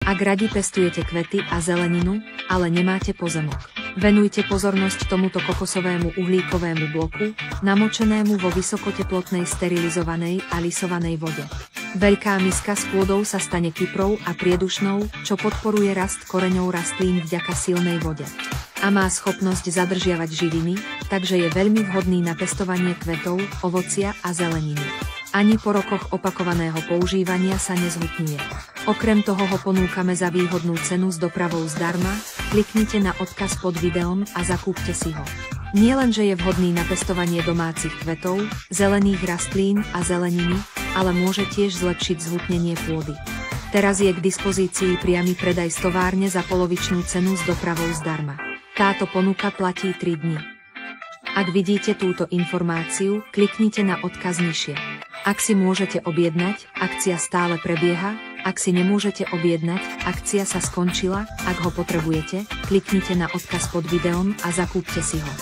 Ak radi pestujete kvety a zeleninu, ale nemáte pozemok, venujte pozornosť tomuto kokosovému uhlíkovému bloku, namočenému vo vysokoteplotnej sterilizovanej a lisovanej vode. Veľká miska s pôdou sa stane kyprou a priedušnou, čo podporuje rast koreňov rastlín vďaka silnej vode. A má schopnosť zadržiavať živiny, takže je veľmi vhodný na pestovanie kvetov, ovocia a zeleniny. Ani po rokoch opakovaného používania sa nezhutňuje. Okrem toho ho ponúkame za výhodnú cenu s dopravou zdarma, kliknite na odkaz pod videom a zakúpte si ho. Nielenže je vhodný na pestovanie domácich kvetov, zelených rastlín a zeleniny, ale môže tiež zlepšiť zhutnenie pôdy. Teraz je k dispozícii priamy predaj z továrne za polovičnú cenu s dopravou zdarma. Táto ponuka platí 3 dni. Ak vidíte túto informáciu, kliknite na odkaz nižšie. Ak si môžete objednať, akcia stále prebieha, ak si nemôžete objednať, akcia sa skončila, ak ho potrebujete, kliknite na odkaz pod videom a zakúpte si ho.